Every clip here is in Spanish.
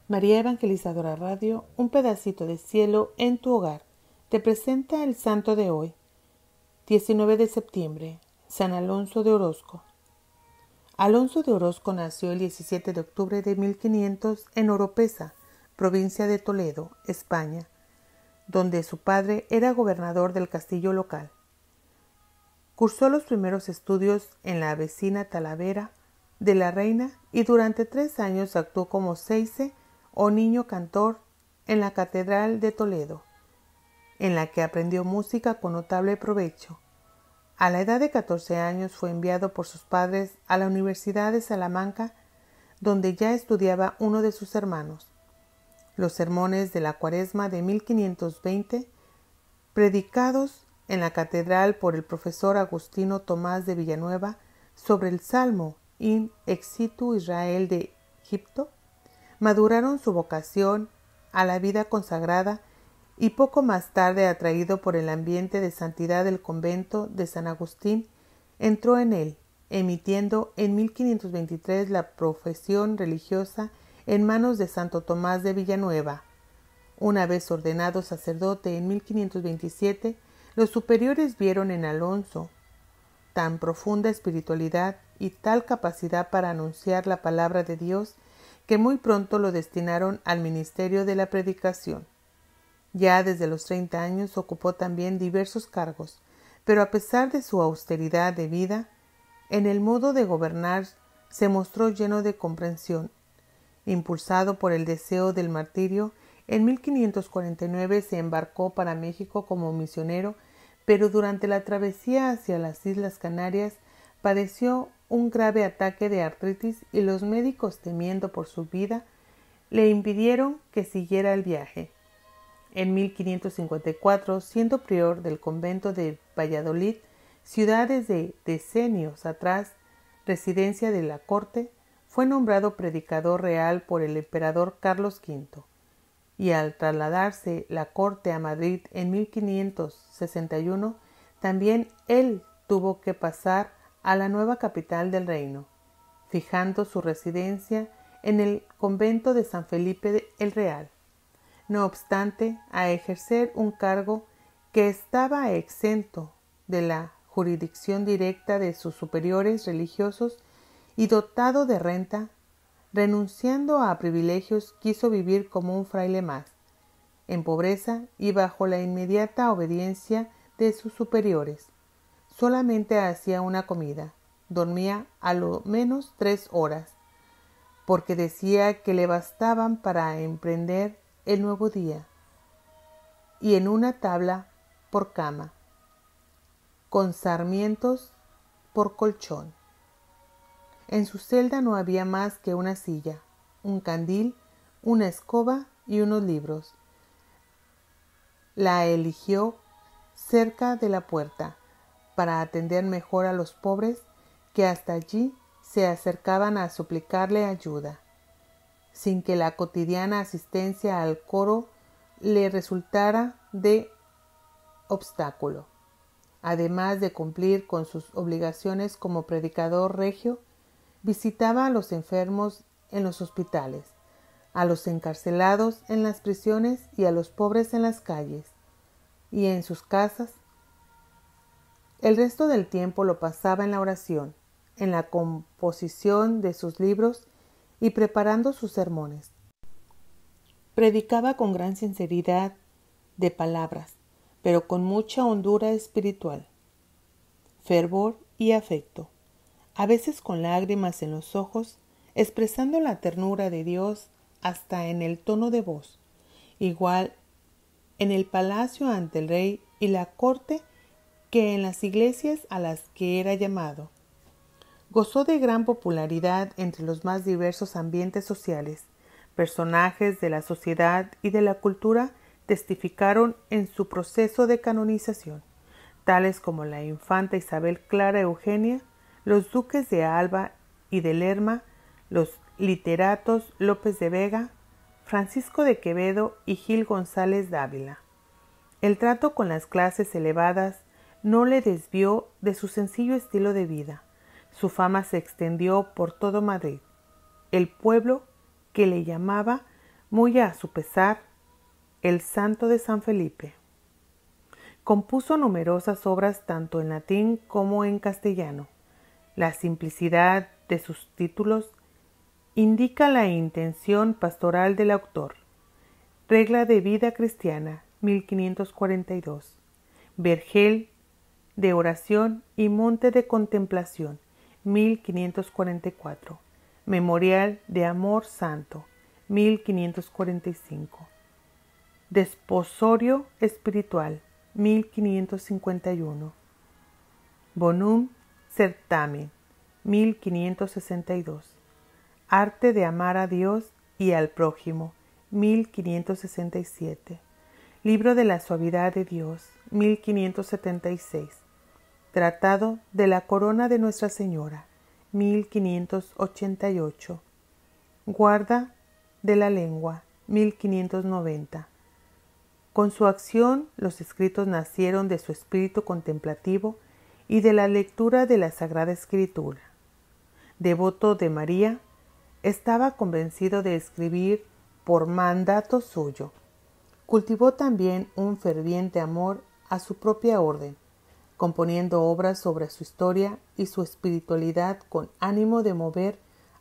María Evangelizadora Radio, un pedacito de cielo en tu hogar, te presenta el santo de hoy, 19 de septiembre, San Alonso de Orozco. Alonso de Orozco nació el 17 de octubre de 1500 en Oropesa, provincia de Toledo, España, donde su padre era gobernador del castillo local. Cursó los primeros estudios en la vecina Talavera de la Reina y durante 3 años actuó como seise o niño cantor en la Catedral de Toledo, en la que aprendió música con notable provecho. A la edad de 14 años fue enviado por sus padres a la Universidad de Salamanca, donde ya estudiaba uno de sus hermanos. Los sermones de la Cuaresma de 1520, predicados en la catedral por el profesor Agustino Tomás de Villanueva sobre el Salmo In Exitu Israel de Egipto, maduraron su vocación a la vida consagrada y poco más tarde, atraído por el ambiente de santidad del convento de San Agustín, entró en él, emitiendo en 1523 la profesión religiosa en manos de Santo Tomás de Villanueva. Una vez ordenado sacerdote en 1527, los superiores vieron en Alonso tan profunda espiritualidad y tal capacidad para anunciar la palabra de Dios que muy pronto lo destinaron al ministerio de la predicación. Ya desde los 30 años ocupó también diversos cargos, pero a pesar de su austeridad de vida, en el modo de gobernar se mostró lleno de comprensión. Impulsado por el deseo del martirio, en 1549 se embarcó para México como misionero, pero durante la travesía hacia las Islas Canarias padeció un grave ataque de artritis y los médicos, temiendo por su vida, le impidieron que siguiera el viaje. En 1554, siendo prior del convento de Valladolid, ciudad desde decenios atrás residencia de la corte, fue nombrado predicador real por el emperador Carlos V, y al trasladarse la corte a Madrid en 1561, también él tuvo que pasar a la nueva capital del reino, fijando su residencia en el convento de San Felipe el Real. No obstante, a ejercer un cargo que estaba exento de la jurisdicción directa de sus superiores religiosos y dotado de renta, renunciando a privilegios, quiso vivir como un fraile más, en pobreza y bajo la inmediata obediencia de sus superiores. Solamente hacía una comida, dormía a lo menos 3 horas, porque decía que le bastaban para emprender el nuevo día, y en una tabla por cama, con sarmientos por colchón. En su celda no había más que una silla, un candil, una escoba y unos libros. La eligió cerca de la puerta, para atender mejor a los pobres que hasta allí se acercaban a suplicarle ayuda, sin que la cotidiana asistencia al coro le resultara de obstáculo. Además de cumplir con sus obligaciones como predicador regio, visitaba a los enfermos en los hospitales, a los encarcelados en las prisiones y a los pobres en las calles y en sus casas. El resto del tiempo lo pasaba en la oración, en la composición de sus libros y preparando sus sermones. Predicaba con gran sinceridad de palabras, pero con mucha hondura espiritual, fervor y afecto, a veces con lágrimas en los ojos, expresando la ternura de Dios hasta en el tono de voz, igual en el palacio ante el rey y la corte que en las iglesias a las que era llamado. Gozó de gran popularidad entre los más diversos ambientes sociales. Personajes de la sociedad y de la cultura testificaron en su proceso de canonización, tales como la infanta Isabel Clara Eugenia, los duques de Alba y de Lerma, los literatos López de Vega, Francisco de Quevedo y Gil González Dávila. El trato con las clases elevadas no le desvió de su sencillo estilo de vida. Su fama se extendió por todo Madrid. El pueblo, que le llamaba Muy a su pesar, el santo de San Felipe. Compuso numerosas obras tanto en latín como en castellano. La simplicidad de sus títulos indica la intención pastoral del autor. Regla de vida cristiana, 1542. Vergel de oración y monte de contemplación, 1544. Memorial de amor santo, 1545. Desposorio espiritual, 1551. Bonum Certamen, 1562. Arte de amar a Dios y al prójimo, 1567. Libro de la suavidad de Dios, 1576. Tratado de la corona de Nuestra Señora, 1588. Guarda de la lengua, 1590. Con su acción, los escritos nacieron de su espíritu contemplativo y de la lectura de la Sagrada Escritura. Devoto de María, estaba convencido de escribir por mandato suyo. Cultivó también un ferviente amor a su propia orden, componiendo obras sobre su historia y su espiritualidad con ánimo de mover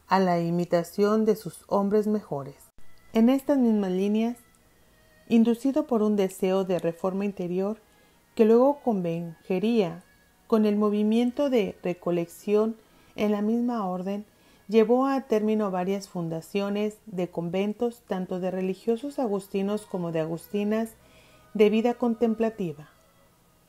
a la imitación de sus hombres mejores. En estas mismas líneas, inducido por un deseo de reforma interior que luego convergería con el movimiento de recolección en la misma orden, llevó a término varias fundaciones de conventos, tanto de religiosos agustinos como de agustinas de vida contemplativa.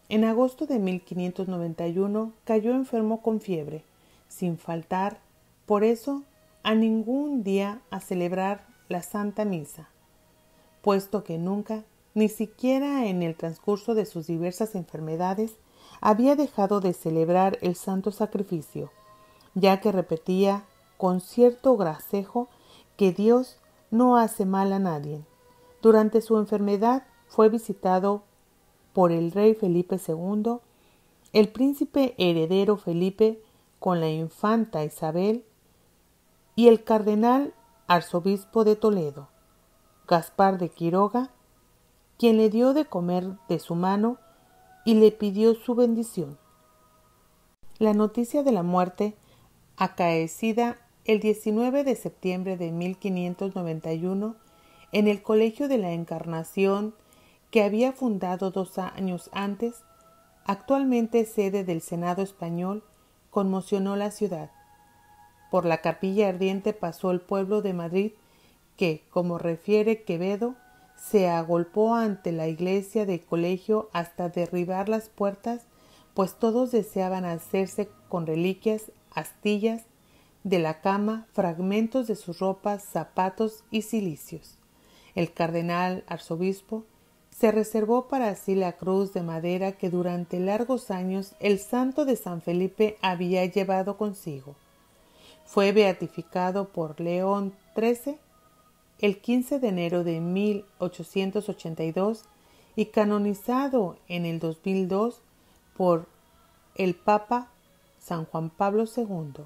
En agosto de 1591 cayó enfermo con fiebre, sin faltar, por eso, a ningún día a celebrar la Santa Misa, puesto que nunca, ni siquiera en el transcurso de sus diversas enfermedades, había dejado de celebrar el santo sacrificio, ya que repetía con cierto gracejo que Dios no hace mal a nadie. Durante su enfermedad fue visitado por el rey Felipe II, el príncipe heredero Felipe con la infanta Isabel y el cardenal arzobispo de Toledo, Gaspar de Quiroga, quien le dio de comer de su mano y le pidió su bendición. La noticia de la muerte, acaecida el 19 de septiembre de 1591 en el Colegio de la Encarnación que había fundado 2 años antes, actualmente sede del Senado español, conmocionó la ciudad. Por la capilla ardiente pasó el pueblo de Madrid que, como refiere Quevedo, se agolpó ante la iglesia del colegio hasta derribar las puertas, pues todos deseaban hacerse con reliquias, astillas de la cama, fragmentos de sus ropas, zapatos y cilicios. El cardenal arzobispo se reservó para sí la cruz de madera que durante largos años el santo de San Felipe había llevado consigo. Fue beatificado por León XIII el 15 de enero de 1882 y canonizado en el 2002 por el Papa San Juan Pablo II.